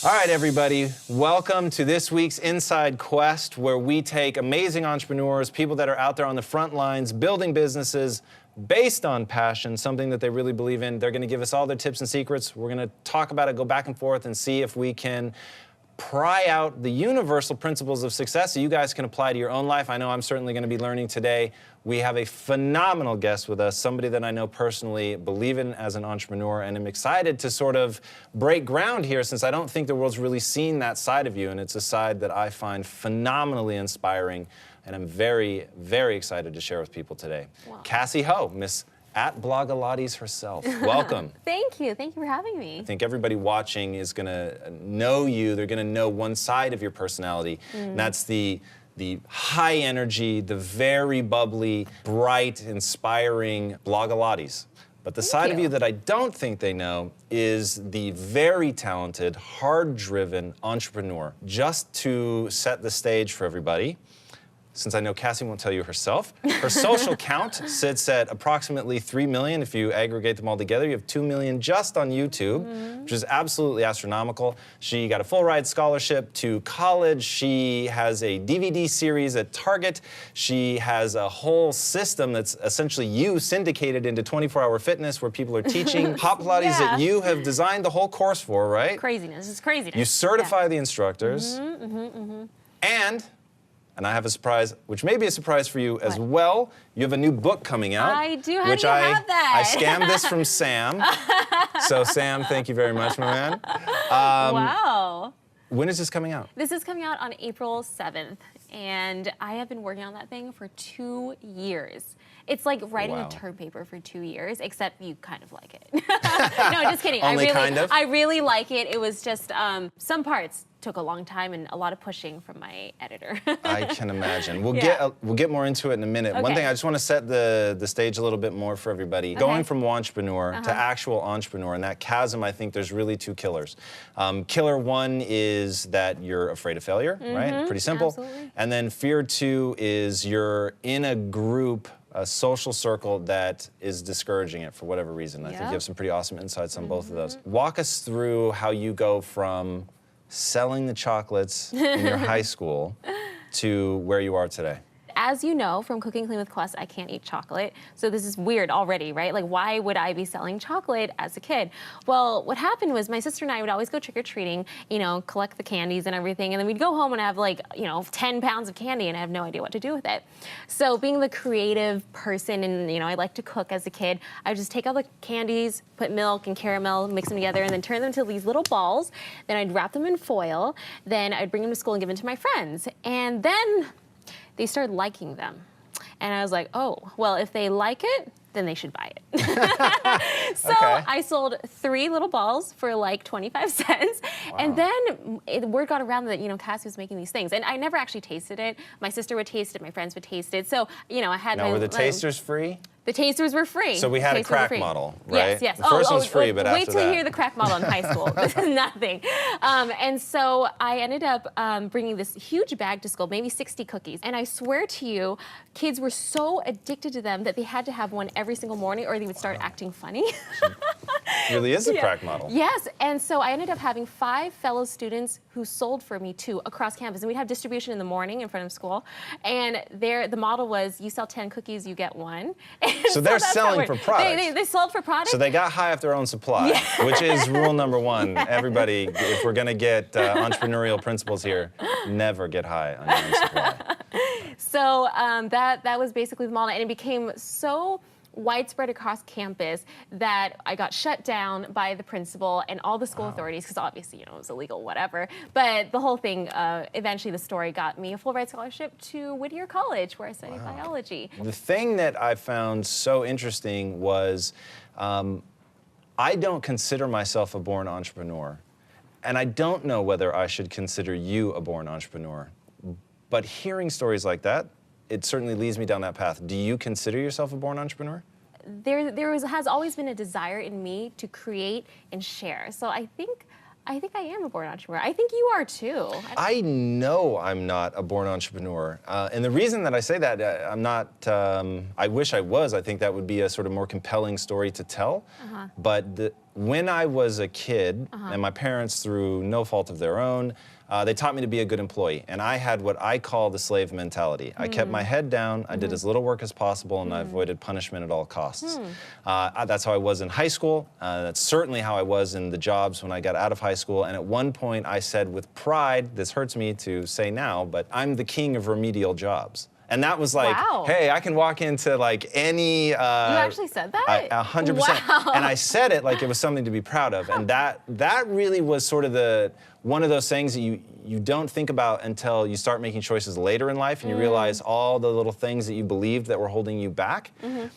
All right, everybody, welcome to this week's Inside Quest, where we take amazing entrepreneurs, people that are out there on the front lines, building businesses based on passion, something that they really believe in. They're gonna give us all their tips and secrets. We're gonna talk about it, go back and forth, and see if we can pry out the universal principles of success so you guys can apply to your own life. I know I'm certainly gonna be learning today. We have a phenomenal guest with us, somebody that I know personally, believe in as an entrepreneur, and I'm excited to sort of break ground here since I don't think the world's really seen that side of you, and it's a side that I find phenomenally inspiring, and I'm very, very excited to share with people today. Wow. Cassey Ho, Miss at Blogilates herself. Welcome. Thank you for having me. I think everybody watching is gonna know you. They're gonna know one side of your personality, and that's the high energy, the very bubbly, bright, inspiring Blogilates. But the side of you that I don't think they know is the very talented, hard-driven entrepreneur. Just to set the stage for everybody, since I know Cassey won't tell you herself, her social count sits at approximately 3 million. If you aggregate them all together, you have 2 million just on YouTube, which is absolutely astronomical. She got a full ride scholarship to college. She has a DVD series at Target. She has a whole system that's essentially you syndicated into 24-hour fitness where people are teaching hot Pilates that you have designed the whole course for, right? Craziness, it's craziness. You certify the instructors. And I have a surprise, which may be a surprise for you as well. You have a new book coming out. I do have that. I scammed this from Sam. So Sam, thank you very much, my man. Wow. When is this coming out? This is coming out on April 7th, and I have been working on that thing for 2 years. It's like writing a term paper for 2 years, except you kind of like it. No, just kidding. I really like it. It was just some parts took a long time and a lot of pushing from my editor. I can imagine. We'll get more into it in a minute. Okay. One thing, I just want to set the stage a little bit more for everybody. Okay. Going from wantrepreneur to actual entrepreneur, and that chasm, I think there's really two killers. Killer one is that you're afraid of failure, right? Pretty simple. Absolutely. And then fear two is you're in a group, a social circle that is discouraging it for whatever reason. I think you have some pretty awesome insights on both of those. Walk us through how you go from selling the chocolates in your high school to where you are today. As you know from Cooking Clean with Quest, I can't eat chocolate. So this is weird already, right? Like, why would I be selling chocolate as a kid? Well, what happened was my sister and I would always go trick-or-treating, you know, collect the candies and everything, and then we'd go home and have like, you know, 10 pounds of candy and I have no idea what to do with it. So being the creative person and, you know, I like to cook as a kid, I would just take all the candies, put milk and caramel, mix them together, and then turn them into these little balls. Then I'd wrap them in foil. Then I'd bring them to school and give them to my friends. And then they started liking them. And I was like, oh, well, if they like it, then they should buy it. So I sold 3 little balls for like 25 cents. Wow. And then word got around that, you know, Cassey was making these things. And I never actually tasted it. My sister would taste it, my friends would taste it. So, you know, I had Now, were the tasters free? The tasters were free. So we had a crack model, right? Yes, yes. The first one's free, but wait after till that. you hear the crack model in high school. This is nothing. And so I ended up bringing this huge bag to school, maybe 60 cookies. And I swear to you, kids were so addicted to them that they had to have one every single morning or they would start acting funny. Really is a crack model. Yes, and so I ended up having 5 fellow students who sold for me too across campus. And we'd have distribution in the morning in front of school. And the model was, you sell 10 cookies, you get 1. So they're selling for products. They sold for products. So they got high off their own supply, which is rule number 1. Everybody, if we're gonna get entrepreneurial principles here, never get high on your own supply. So that was basically the model, and it became so widespread across campus that I got shut down by the principal and all the school authorities, because obviously, you know, it was illegal, whatever. But the whole thing, eventually the story got me a full ride scholarship to Whittier College, where I studied biology. The thing that I found so interesting was I don't consider myself a born entrepreneur. And I don't know whether I should consider you a born entrepreneur. But hearing stories like that, it certainly leads me down that path. Do you consider yourself a born entrepreneur? There has always been a desire in me to create and share. So I think I think I am a born entrepreneur. I think you are too. I know I'm not a born entrepreneur. And the reason that I say that, I'm not, I wish I was. I think that would be a sort of more compelling story to tell. But when I was a kid, and my parents, through no fault of their own, they taught me to be a good employee. And I had what I call the slave mentality. I kept my head down, I did as little work as possible, and I avoided punishment at all costs. That's how I was in high school. That's certainly how I was in the jobs when I got out of high school. And at one point I said with pride, this hurts me to say now, but I'm the king of remedial jobs. And that was like, wow. hey, I can walk into like any... you actually said that? 100%. Wow. And I said it like it was something to be proud of. And that really was sort of one of those things that you don't think about until you start making choices later in life and you realize all the little things that you believed that were holding you back.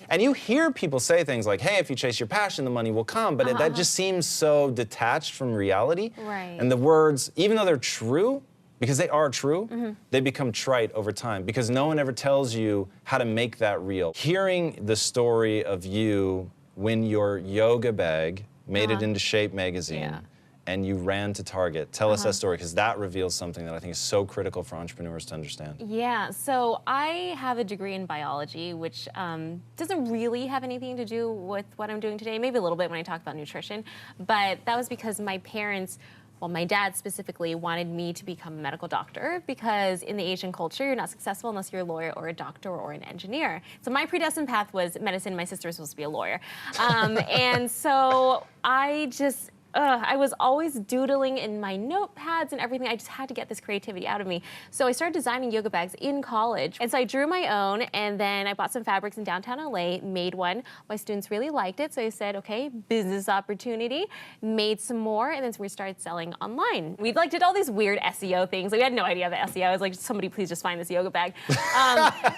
And you hear people say things like, hey, if you chase your passion, the money will come. But that just seems so detached from reality. Right. And the words, even though they're true, because they are true, they become trite over time because no one ever tells you how to make that real. Hearing the story of you when your yoga bag made it into Shape magazine and you ran to Target, tell us that story because that reveals something that I think is so critical for entrepreneurs to understand. Yeah, so I have a degree in biology, which doesn't really have anything to do with what I'm doing today, maybe a little bit when I talk about nutrition, but that was because my parents, well, my dad specifically wanted me to become a medical doctor because in the Asian culture, you're not successful unless you're a lawyer or a doctor or an engineer. So my predestined path was medicine. My sister was supposed to be a lawyer. And so I was always doodling in my notepads and everything. I just had to get this creativity out of me. So I started designing yoga bags in college. And so I drew my own, and then I bought some fabrics in downtown LA, made one. My students really liked it, so I said, okay, business opportunity, made some more, and then we started selling online. We did all these weird SEO things. Like, we had no idea about SEO. I was like, somebody please just find this yoga bag.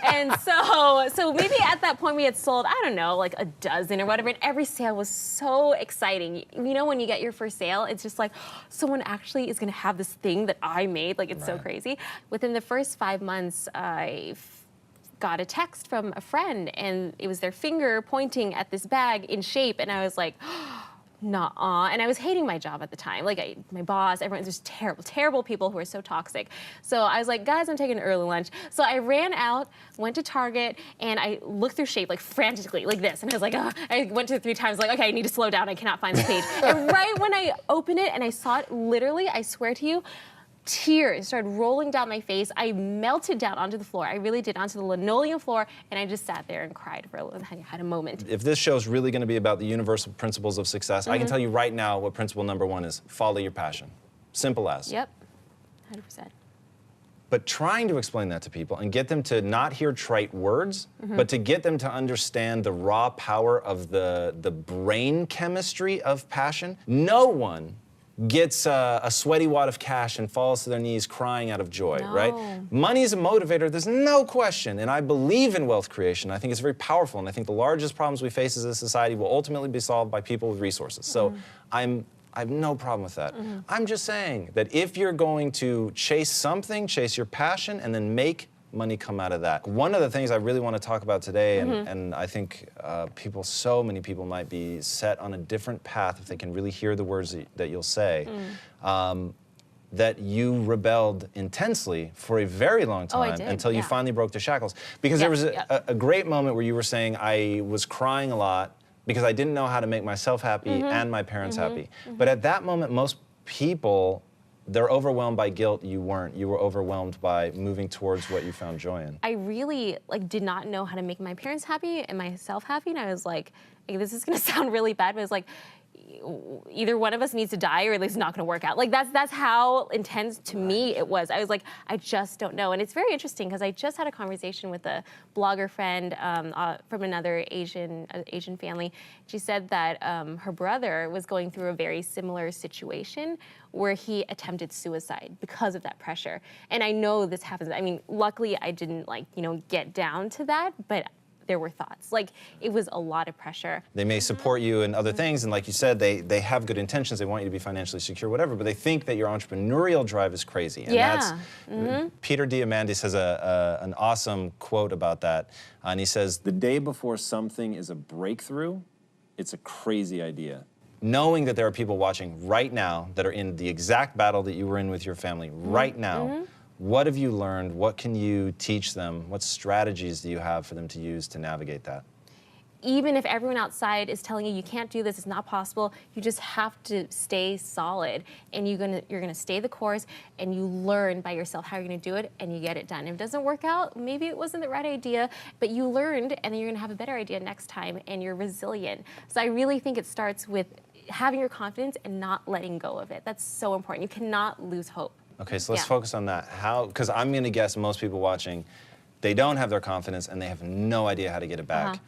And so maybe at that point we had sold, I don't know, like a dozen or whatever, and every sale was so exciting. You know, when you get your first sale, it's just like, someone actually is gonna have this thing that I made, like it's so crazy. Within the first 5 months, I got a text from a friend and it was their finger pointing at this bag in Shape, and I was like, nuh-uh. And I was hating my job at the time. Like my boss, everyone's just terrible, terrible people who are so toxic. So I was like, guys, I'm taking an early lunch. So I ran out, went to Target, and I looked through Shape like frantically, like this. And I was like, ugh. I went to it 3 times, like, okay, I need to slow down. I cannot find the page. And right when I opened it and I saw it, literally, I swear to you, tears started rolling down my face. I melted down onto the floor. I really did, onto the linoleum floor, and I just sat there and cried for a little. I had a moment. If this show's really going to be about the universal principles of success, I can tell you right now what principle number 1 is. Follow your passion. Simple as. Yep, 100%. But trying to explain that to people and get them to not hear trite words, but to get them to understand the raw power of the brain chemistry of passion. No one gets a sweaty wad of cash and falls to their knees crying out of joy, right? Money's a motivator, there's no question, and I believe in wealth creation. I think it's very powerful, and I think the largest problems we face as a society will ultimately be solved by people with resources. So I have no problem with that. I'm just saying that if you're going to chase something, chase your passion, and then make money come out of that. One of the things I really want to talk about today, and I think so many people might be set on a different path if they can really hear the words that you'll say, that you rebelled intensely for a very long time until you finally broke the shackles. Because there was a great moment where you were saying, I was crying a lot because I didn't know how to make myself happy and my parents happy. But at that moment, most people, they're overwhelmed by guilt. You weren't. You were overwhelmed by moving towards what you found joy in. I really did not know how to make my parents happy and myself happy, and I was like, this is gonna sound really bad, but it's like, either one of us needs to die or at least it's not gonna work out. Like that's how intense to me it was. I was like, I just don't know. And it's very interesting because I just had a conversation with a blogger friend from another Asian family. She said that her brother was going through a very similar situation where he attempted suicide because of that pressure. And I know this happens. I mean, luckily I didn't get down to that, but there were thoughts. Like, it was a lot of pressure. They may support you in other things, and like you said, they have good intentions, they want you to be financially secure, whatever, but they think that your entrepreneurial drive is crazy. And that's, Peter Diamandis has an awesome quote about that, and he says, the day before something is a breakthrough, it's a crazy idea. knowing that there are people watching right now that are in the exact battle that you were in with your family right now, what have you learned? What can you teach them? What strategies do you have for them to use to navigate that? Even if everyone outside is telling you can't do this, it's not possible, you just have to stay solid, and you're gonna stay the course, and you learn by yourself how you're gonna do it, and you get it done. If it doesn't work out, maybe it wasn't the right idea, but you learned, and then you're gonna have a better idea next time, and you're resilient. So I really think it starts with having your confidence and not letting go of it. That's so important. You cannot lose hope. Okay, so let's focus on that. How, because I'm gonna guess most people watching, they don't have their confidence and they have no idea how to get it back.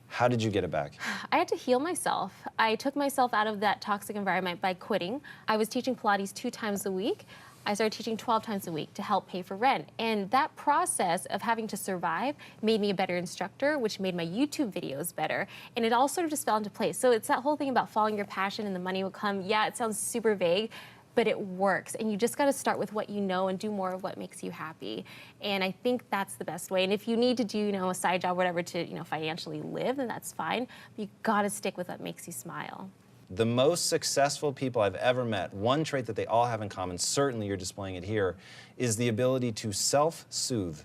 How did you get it back? I had to heal myself. I took myself out of that toxic environment by quitting. I was teaching Pilates 2 times a week. I started teaching 12 times a week to help pay for rent. And that process of having to survive made me a better instructor, which made my YouTube videos better. And it all sort of just fell into place. So it's that whole thing about following your passion and the money will come. Yeah, it sounds super vague, but it works. And you just gotta start with what you know and do more of what makes you happy. And I think that's the best way. And if you need to do, a side job, whatever, to, financially live, then that's fine. But you gotta stick with what makes you smile. The most successful people I've ever met, one trait that they all have in common, certainly you're displaying it here, is the ability to self-soothe.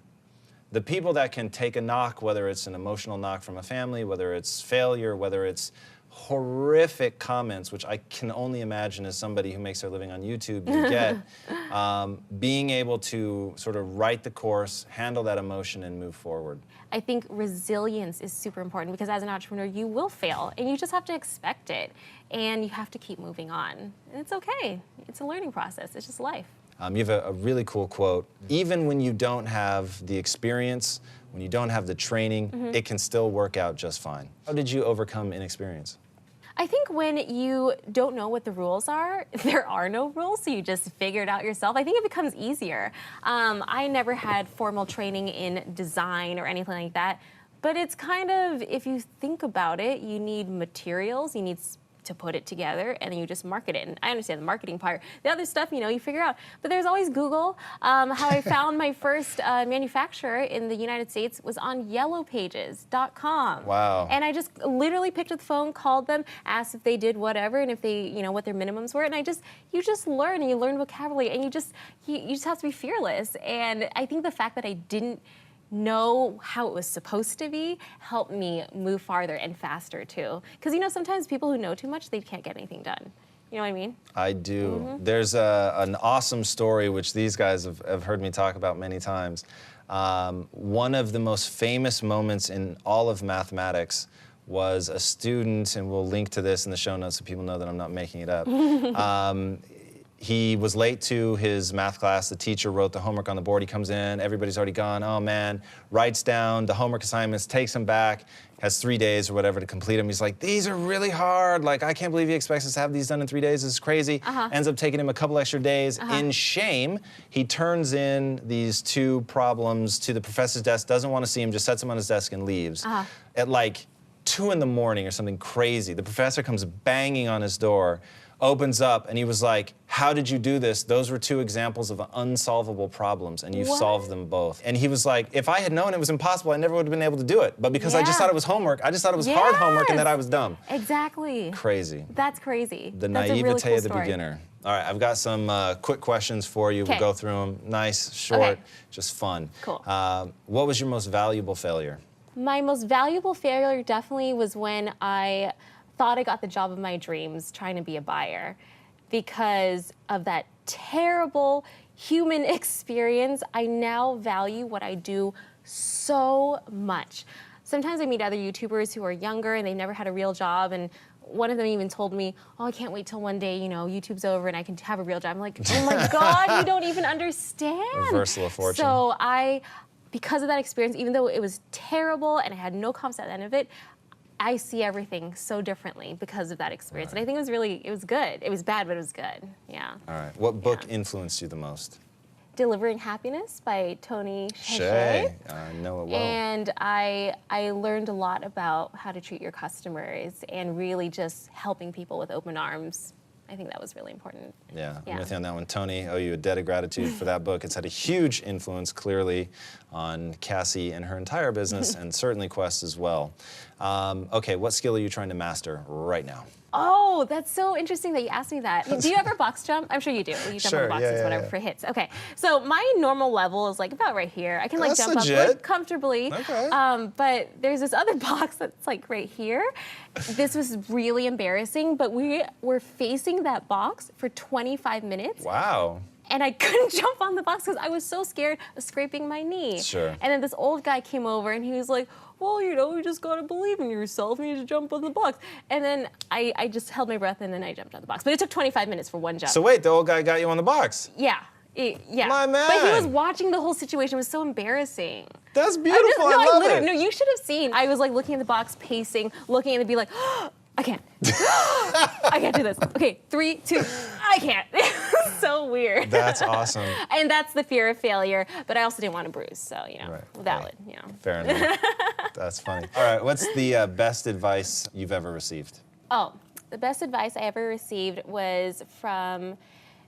The people that can take a knock, whether it's an emotional knock from a family, whether it's failure, whether it's horrific comments, which I can only imagine as somebody who makes their living on YouTube, you get, being able to sort of write the course, handle that emotion, and move forward. I think resilience is super important because as an entrepreneur, you will fail, and you just have to expect it, and you have to keep moving on. And it's okay. It's a learning process. It's just life. You have a really cool quote. Even when you don't have the experience, when you don't have the training, it can still work out just fine. How did you overcome inexperience? I think when you don't know what the rules are, there are no rules, so you just figure it out yourself. I think it becomes easier. I never had formal training in design or anything like that, but it's kind of, if you think about it, you need materials, you need to put it together, and then you just market it. And I understand the marketing part. The other stuff, you figure out. But there's always Google. How I found my first manufacturer in the United States was on yellowpages.com. Wow. And I just literally picked up the phone, called them, asked if they did whatever, and if they, what their minimums were. And you just learn, and you learn vocabulary, and you just have to be fearless. And I think the fact that I didn't know how it was supposed to be helped me move farther and faster too. Because sometimes people who know too much, they can't get anything done. You know what I mean? I do. There's an awesome story which these guys have heard me talk about many times. One of the most famous moments in all of mathematics was a student, and we'll link to this in the show notes so people know that I'm not making it up. He was late to his math class. The teacher wrote the homework on the board. He comes in, everybody's already gone. Oh man, writes down the homework assignments, takes them back, has 3 days or whatever to complete them. He's like, these are really hard. Like, I can't believe he expects us to have these done in 3 days. This is crazy. Ends up taking him a couple extra days. In shame, he turns in these 2 problems to the professor's desk, doesn't want to see him, just sets them on his desk and leaves. At like 2 in the morning or something crazy, the professor comes banging on his door, opens up, and he was like, how did you do this? Those were 2 examples of unsolvable problems, and you've solved them both. And he was like, if I had known it was impossible, I never would have been able to do it. But because I just thought it was homework, I just thought it was hard homework and that I was dumb. Exactly. Crazy. That's crazy. The That's naivete a really cool of the story. beginner. All right, I've got some quick questions for you. We'll go through them. Nice, short, just fun. Cool. What was your most valuable failure? My most valuable failure definitely was when I thought I got the job of my dreams trying to be a buyer. Because of that terrible human experience, I now value what I do so much. Sometimes I meet other YouTubers who are younger and they've never had a real job, and one of them even told me, oh, I can't wait till one day, YouTube's over and I can have a real job. I'm like, oh my God, you don't even understand. Reversal of fortune. So because of that experience, even though it was terrible and I had no confidence at the end of it, I see everything so differently because of that experience. And I think it was good. It was bad, but it was good. Yeah. All right. What book influenced you the most? Delivering Happiness by Tony Chaise. I know it well. And I learned a lot about how to treat your customers and really just helping people with open arms. I think that was really important. Yeah, I'm with you on that one. Tony, owe you a debt of gratitude for that book. It's had a huge influence, clearly, on Cassey and her entire business, and certainly Quest as well. Okay, what skill are you trying to master right now? Oh, that's so interesting that you asked me that. Do you ever box jump? I'm sure you do. You jump on the boxes, whatever, for hits. Okay, so my normal level is like about right here. I can like jump up like, comfortably. Okay. But there's this other box that's like right here. This was really embarrassing, but we were facing that box for 25 minutes. Wow. And I couldn't jump on the box because I was so scared of scraping my knee. Sure. And then this old guy came over and he was like, well, you know, you just gotta believe in yourself and you just jump on the box. And then I just held my breath and then I jumped on the box. But it took 25 minutes for one jump. So wait, the old guy got you on the box? Yeah. Yeah. My man. But he was watching the whole situation. It was so embarrassing. That's beautiful. I love it. No, you should have seen. I was like looking at the box, pacing, looking and be like, oh, I can't. I can't do this. Okay, 3, 2, I can't. So weird. That's awesome. And that's the fear of failure, but I also didn't want to bruise, so, you know, valid, you know. Fair enough. That's funny. All right, what's the best advice you've ever received? Oh, the best advice I ever received was from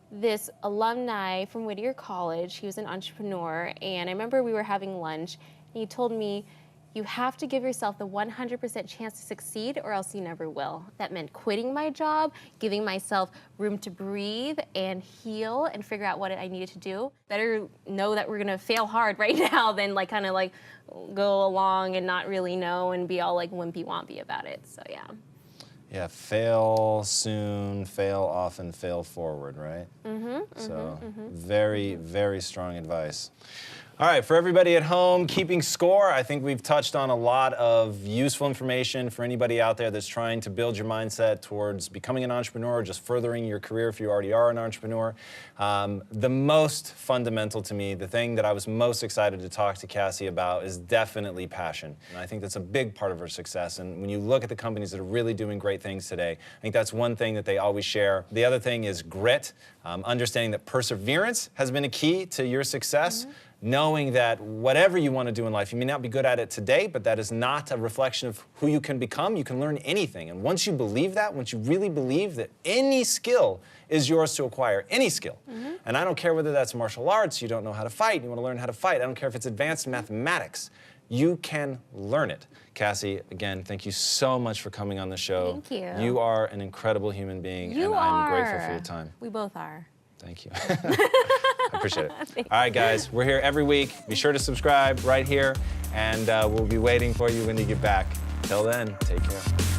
this alumni from Whittier College. He was an entrepreneur, and I remember we were having lunch, and he told me, you have to give yourself the 100% chance to succeed or else you never will. That meant quitting my job, giving myself room to breathe and heal and figure out what I needed to do. Better know that we're gonna fail hard right now than like kind of like go along and not really know and be all like wimpy-wompy about it, so yeah. Yeah, fail soon, fail often, fail forward, right? Very, very strong advice. All right, for everybody at home keeping score, I think we've touched on a lot of useful information for anybody out there that's trying to build your mindset towards becoming an entrepreneur or just furthering your career if you already are an entrepreneur. The most fundamental to me, the thing that I was most excited to talk to Cassey about is definitely passion. And I think that's a big part of her success. And when you look at the companies that are really doing great things today, I think that's one thing that they always share. The other thing is grit, understanding that perseverance has been a key to your success. Knowing that whatever you want to do in life, you may not be good at it today, but that is not a reflection of who you can become. You can learn anything. And once you believe that, once you really believe that any skill is yours to acquire, any skill. And I don't care whether that's martial arts, you don't know how to fight, you want to learn how to fight. I don't care if it's advanced mathematics. You can learn it. Cassey, again, thank you so much for coming on the show. Thank you. You are an incredible human being, and I'm grateful for your time. We both are. Thank you. I appreciate it. All right, guys, we're here every week. Be sure to subscribe right here, and we'll be waiting for you when you get back. Till then, take care.